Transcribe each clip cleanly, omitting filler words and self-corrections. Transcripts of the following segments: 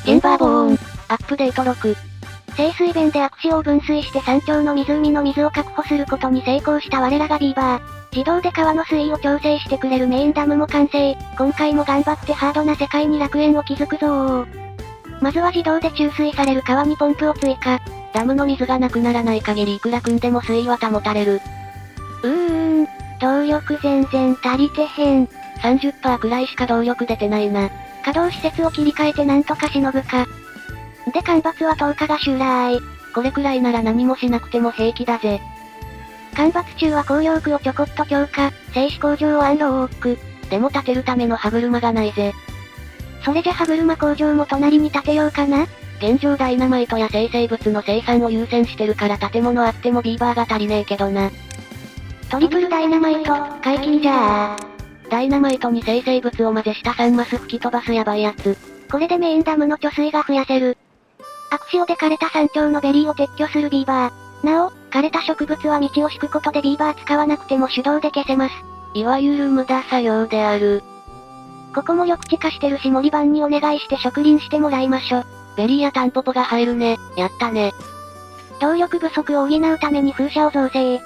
チェンバーボーン。アップデート6。清水弁で悪潮を分水して山頂の湖の水を確保することに成功した我らがビーバー。自動で川の水位を調整してくれるメインダムも完成。今回も頑張ってハードな世界に楽園を築くぞー。まずは自動で注水される川にポンプを追加。ダムの水がなくならない限りいくら組んでも水位は保たれる。動力全然足りてへん。30% くらいしか動力出てないな。稼働施設を切り替えてなんとかしのぐか。で干ばつは10日が襲来。これくらいなら何もしなくても平気だぜ。干ばつ中は紅葉区をちょこっと強化、製紙工場をアンローク。でも建てるための歯車がないぜ。それじゃ歯車工場も隣に建てようかな。現状ダイナマイトや生成物の生産を優先してるから建物あってもビーバーが足りねえけどな。トリプルダイナマイト、解禁じゃー。ダイナマイトに生成物を混ぜした3マス吹き飛ばすやばいやつ。これでメインダムの貯水が増やせる。悪潮で枯れた山頂のベリーを撤去するビーバー。なお、枯れた植物は道を敷くことでビーバー使わなくても手動で消せます。いわゆる無駄作業である。ここも緑地化してるし森番にお願いして植林してもらいましょ。ベリーやタンポポが生えるね。やったね。動力不足を補うために風車を造成。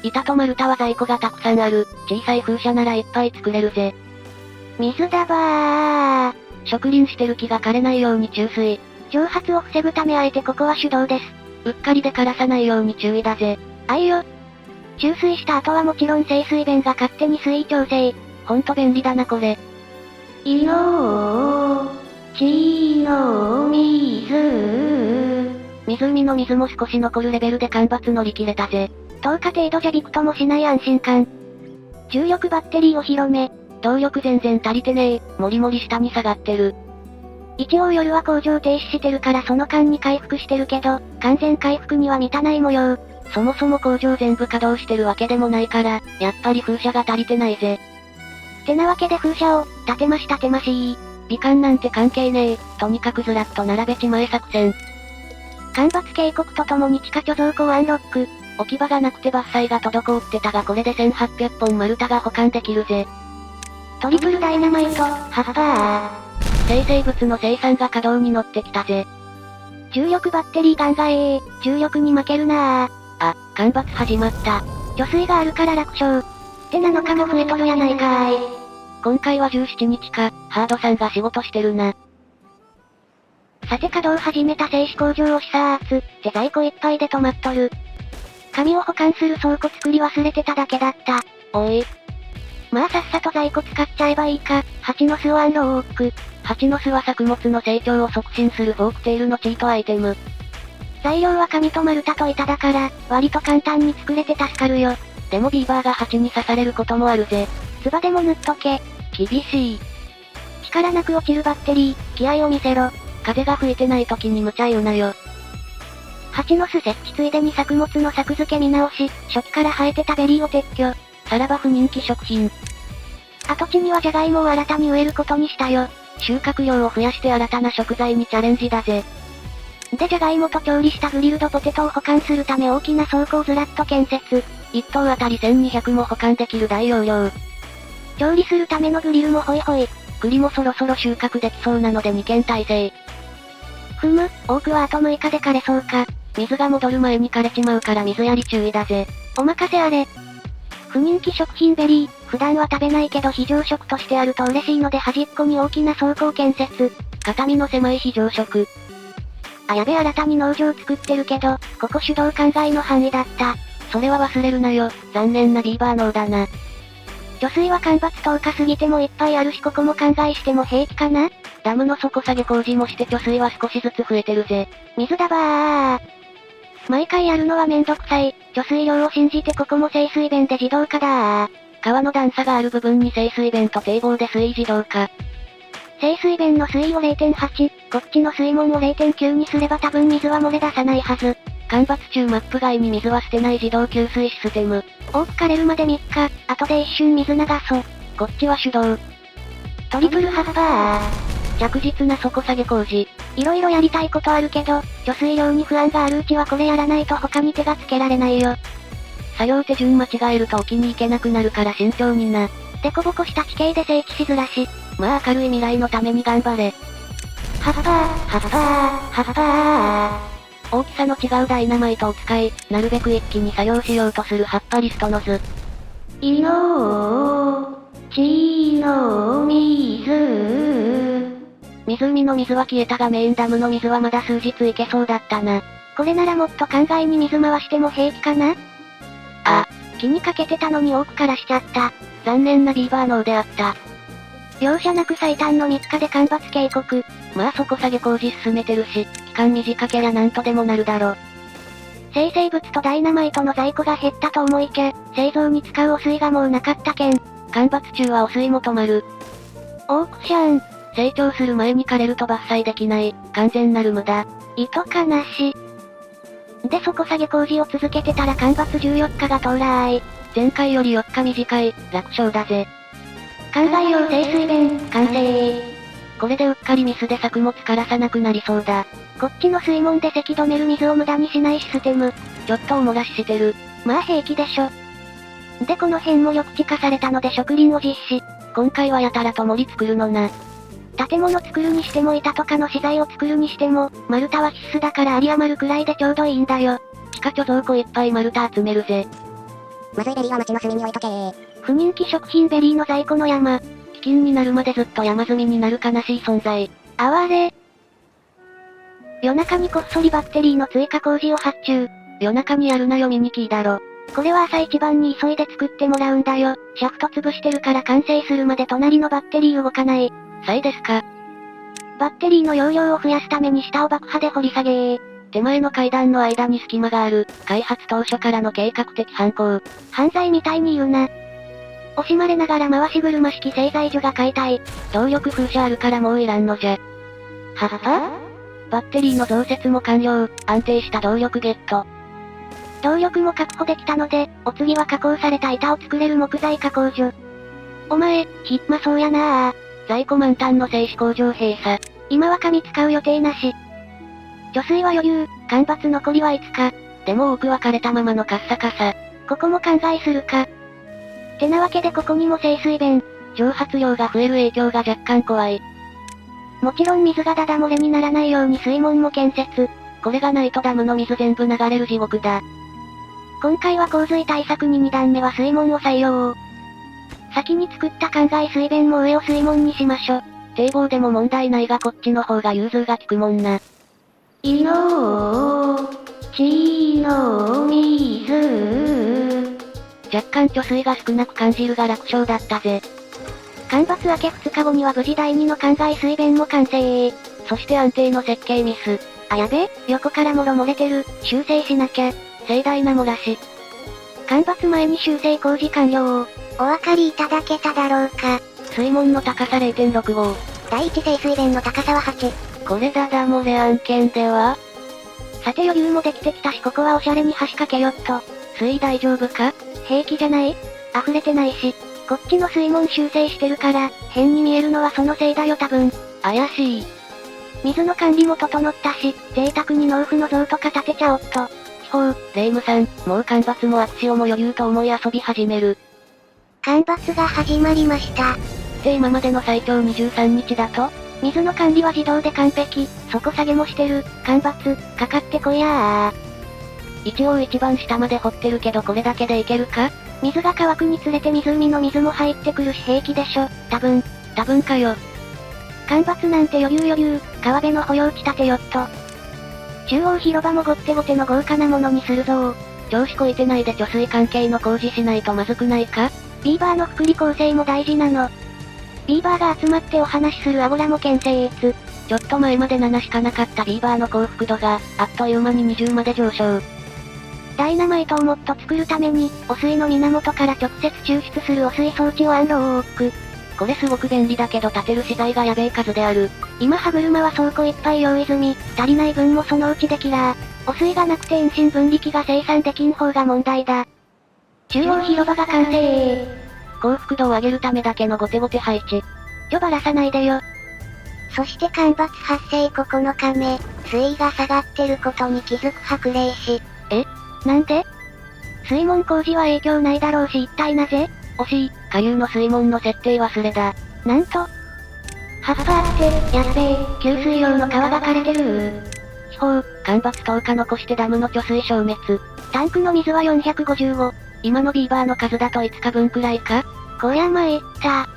板と丸太は在庫がたくさんある。小さい風車ならいっぱい作れるぜ。水だばー。植林してる木が枯れないように注水。蒸発を防ぐためあえてここは手動です。うっかりで枯らさないように注意だぜ。あいよ。注水した後はもちろん清水弁が勝手に水位調整。ほんと便利だなこれ。いのー、ちの水。湖の水も少し残るレベルで干ばつ乗り切れたぜ。10日程度じゃびくともしない安心感。重力バッテリーお披露目。動力全然足りてねえ。もりもり下に下がってる。一応夜は工場停止してるからその間に回復してるけど、完全回復には満たない模様。そもそも工場全部稼働してるわけでもないから、やっぱり風車が足りてないぜ。てなわけで風車を、立てまし美観なんて関係ねえ。とにかくずらっと並べちまえ作戦。干ばつ警告とともに地下貯蔵庫をアンロック。置き場がなくて伐採が滞ってたがこれで1800本丸太が保管できるぜ。トリプルダイナマイト、ハッパー。生成物の生産が稼働に乗ってきたぜ。重力バッテリーガンガ重力に負けるなー。あ、干ばつ始まった。貯水があるから楽勝。って7日が増えとるやないかーい。今回は17日か、ハードさんが仕事してるな。さて稼働始めた製紙工場を視察。って在庫いっぱいで止まっとる。紙を保管する倉庫作り忘れてただけだった。おい。まあさっさと在庫使っちゃえばいいか。蜂の巣をアンローク。蜂の巣は作物の成長を促進するフォークテールのチートアイテム。材料は紙と丸太と板だから、割と簡単に作れて助かるよ。でもビーバーが蜂に刺されることもあるぜ。唾でも塗っとけ。厳しい。力なく落ちるバッテリー、気合を見せろ。風が吹いてない時に無茶言うなよ。蜂の巣設置ついでに作物の作付け見直し、初期から生えてたベリーを撤去。さらば不人気食品。跡地にはジャガイモを新たに植えることにしたよ。収穫量を増やして新たな食材にチャレンジだぜ。でジャガイモと調理したグリルドポテトを保管するため大きな倉庫をずらっと建設。1頭あたり1200も保管できる大容量。調理するためのグリルもホイホイ。栗もそろそろ収穫できそうなので2件体制。多くはあと6日で枯れそうか。水が戻る前に枯れちまうから水やり注意だぜ。お任せあれ。不人気食品ベリー、普段は食べないけど非常食としてあると嬉しいので端っこに大きな倉庫を建設。肩身の狭い非常食。あやべ新たに農場作ってるけど、ここ手動灌漑の範囲だった。それは忘れるなよ。残念なビーバー農だな。貯水は干ばつ10日過ぎてもいっぱいあるしここも灌漑しても平気かな。ダムの底下げ工事もして貯水は少しずつ増えてるぜ。水だばー。毎回やるのはめんどくさい。貯水量を信じてここも清水弁で自動化だー。川の段差がある部分に清水弁と堤防で水位自動化。清水弁の水位を 0.8、こっちの水門を 0.9 にすれば多分水は漏れ出さないはず。干ばつ中マップ外に水は捨てない自動給水システム。多く枯れるまで3日、後で一瞬水流そう。こっちは手動。トリプルハッパー。着実な底下げ工事。いろいろやりたいことあるけど、貯水量に不安があるうちはこれやらないと他に手がつけられないよ。作業手順間違えると置きに行けなくなるから慎重にな。デコボコした地形で整地しづらし。まあ明るい未来のために頑張れ。はっぱー、はっぱー、はっぱー。大きさの違うダイナマイトを使い、なるべく一気に作業しようとする葉っぱリストの図。いのー、ちの水。湖の水は消えたがメインダムの水はまだ数日いけそうだったな。これならもっと考えに水回しても平気かな？あ、気にかけてたのに多くからしちゃった。残念なビーバー脳であった。容赦なく最短の3日で干ばつ警告。まあ底下げ工事進めてるし、期間短けりゃなんとでもなるだろ。生成物とダイナマイトの在庫が減ったと思いきや、製造に使う汚水がもうなかったけん。干ばつ中は汚水も止まる。オークション。成長する前に枯れると伐採できない、完全なる無駄。糸かなし。で底下げ工事を続けてたら干ばつ14日が到来。前回より4日短い、楽勝だぜ。灌漑用清水弁、完成。これでうっかりミスで作物枯らさなくなりそうだ。こっちの水門でせき止める水を無駄にしないシステム。ちょっとお漏らししてる。まあ平気でしょ。でこの辺も緑地化されたので植林を実施。今回はやたらと森作るのな。建物作るにしても板とかの資材を作るにしても、丸太は必須だから有り余るくらいでちょうどいいんだよ。地下貯蔵庫いっぱい丸太集めるぜ。まずいベリーは町の隅に置いとけー。不人気食品ベリーの在庫の山。飢饉になるまでずっと山積みになる悲しい存在。哀れ。夜中にこっそりバッテリーの追加工事を発注。夜中にやるなよミニキーだろ。これは朝一番に急いで作ってもらうんだよ。シャフト潰してるから完成するまで隣のバッテリー動かない。さいですか。バッテリーの容量を増やすために下を爆破で掘り下げー。手前の階段の間に隙間がある、開発当初からの計画的犯行。犯罪みたいに言うな。惜しまれながら回し車式製材所が解体。動力風車あるからもういらんのじゃ。ははバッテリーの増設も完了、安定した動力ゲット。動力も確保できたので、お次は加工された板を作れる木材加工所。お前、暇そうやなあ。在庫満タンの製紙工場閉鎖。今は紙使う予定なし。貯水は余裕、干ばつ残りは5日。でも多くは枯れたままのカッサカサ。ここも考えするか。てなわけでここにも清水弁。蒸発量が増える影響が若干怖い。もちろん水がダダ漏れにならないように水門も建設。これがないとダムの水全部流れる地獄だ。今回は洪水対策に2段目は水門を採用。先に作った灌漑水弁も上を水門にしましょ。堤防でも問題ないがこっちの方が融通が利くもんな。いのー、ちの水。若干貯水が少なく感じるが楽勝だったぜ。干ばつ明け2日後には無事第2の灌漑水弁も完成。そして安定の設計ミス。あやべ、横からもろ漏れてる、修正しなきゃ。盛大な漏らし。干ばつ前に修正工事完了。お分かりいただけただろうか。水門の高さ 0.65。第一清水弁の高さは8。これダダ漏れ案件では？さて余裕もできてきたしここはおしゃれに橋掛けよっと。水大丈夫か？平気じゃない？溢れてないし。こっちの水門修正してるから、変に見えるのはそのせいだよ多分。怪しい。水の管理も整ったし、贅沢に農夫の像とか建てちゃおっと。気泡、レイムさん、もう干ばつも悪潮も余裕と思い遊び始める。干ばつが始まりました。って今までの最長23日だと？水の管理は自動で完璧、底下げもしてる、干ばつ、かかってこいやー。一応一番下まで掘ってるけどこれだけでいけるか？水が乾くにつれて湖の水も入ってくるし平気でしょ、多分かよ。干ばつなんて余裕、川辺の保養地建てよっと。中央広場もごってごての豪華なものにするぞー。調子こいてないで貯水関係の工事しないとまずくないか？ビーバーの福利構成も大事なの。ビーバーが集まってお話しするアゴラも建設。ちょっと前まで7しかなかったビーバーの幸福度が、あっという間に20まで上昇。ダイナマイトをもっと作るために、汚水の源から直接抽出する汚水装置をアンローク。これすごく便利だけど建てる資材がやべえ数である。今歯車は倉庫いっぱい用意済み、足りない分もそのうちでキラー。汚水がなくて遠心分離機が生産できん方が問題だ。中央広場が完成。幸福度を上げるためだけのゴテゴテ配置。ばらさないでよ。そして干ばつ発生9日目、水位が下がってることに気づく白霊士。なんで？水門工事は影響ないだろうし一体なぜ？惜しい、下流の水門の設定忘れだ。なんと葉っぱあって、やっべえ、給水用の川が枯れてる気泡、干ばつ10日残してダムの貯水消滅。タンクの水は455。今のビーバーの数だと5日分くらいか？こりゃ参った。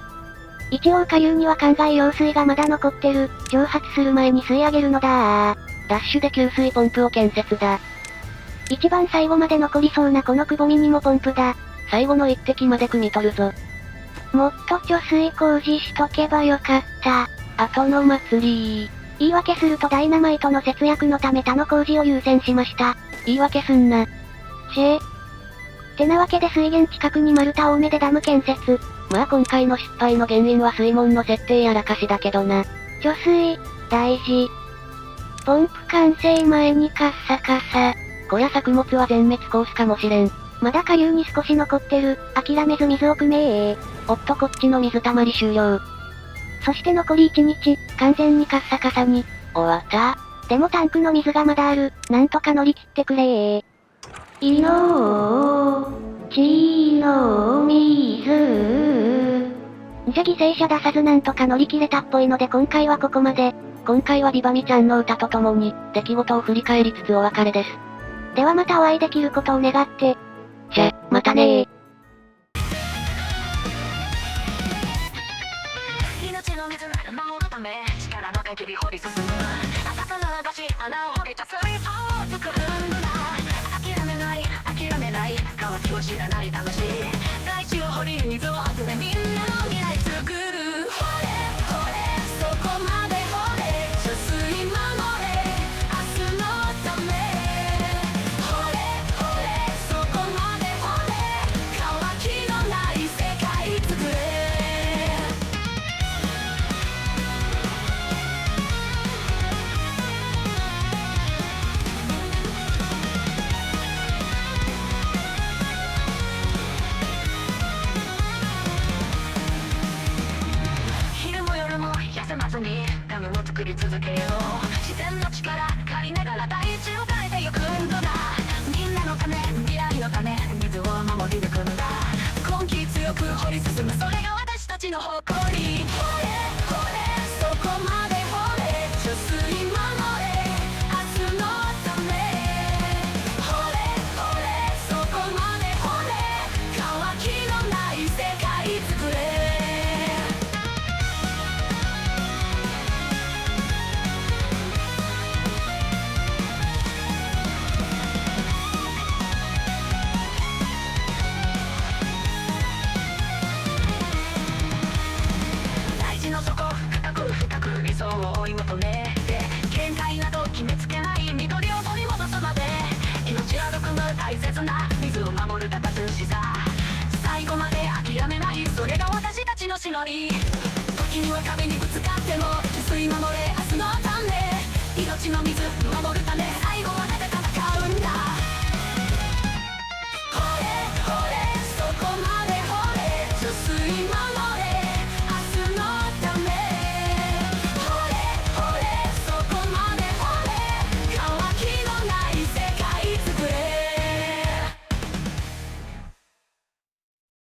一応下流には灌漑用水がまだ残ってる。蒸発する前に吸い上げるのだダッシュで給水ポンプを建設だ。一番最後まで残りそうなこのくぼみにもポンプだ。最後の一滴まで汲み取るぞ。もっと貯水工事しとけばよかった。後の祭り。言い訳するとダイナマイトの節約のため他の工事を優先しました。言い訳すんな。てなわけで水源近くに丸太多めでダム建設。まあ今回の失敗の原因は水門の設定やらかしだけどな。貯水、大事。ポンプ完成前にカッサカサ。こりゃ作物は全滅コースかもしれん。まだ下流に少し残ってる。諦めず水を汲めおっとこっちの水たまり終了。そして残り1日、完全にカッサカサに。終わった。でもタンクの水がまだある。なんとか乗り切ってくれいのーちの水。じゃ犠牲者出さずなんとか乗り切れたっぽいので今回はここまで。今回はビバミちゃんの歌とともに、出来事を振り返りつつお別れです。ではまたお会いできることを願って。じゃ、またねー。命の水なら守るため力の限り掘り進む浅く流し穴を掘り茶水を作るんだ諦めない諦めない乾きを知らない魂大地を掘り水を集めみんなの未来作る掘れ掘れそこまで掘れ貯水守れ明日のため掘れ掘れそこまで掘れ乾きのない世界作れ昼も夜も休まずにダムを作り続けよう自然の力借りながら大地を変えてゆくんだみんなのため未来のため水を守り抜くんだ根気強く掘り進むそれが私たちの誇り掘れ掘れそこまで掘れ貯水守れ明日のため掘れ掘れそこまで掘れ乾きのない世界作れ大地の底深く深く理想を追い求めて限界など決めつけない緑を取り戻すまで命は含む大切な水を守る高しさ最後まで諦めないそれが私たちのしのり時には壁にぶつかっても水守れ明日のため命の水守るため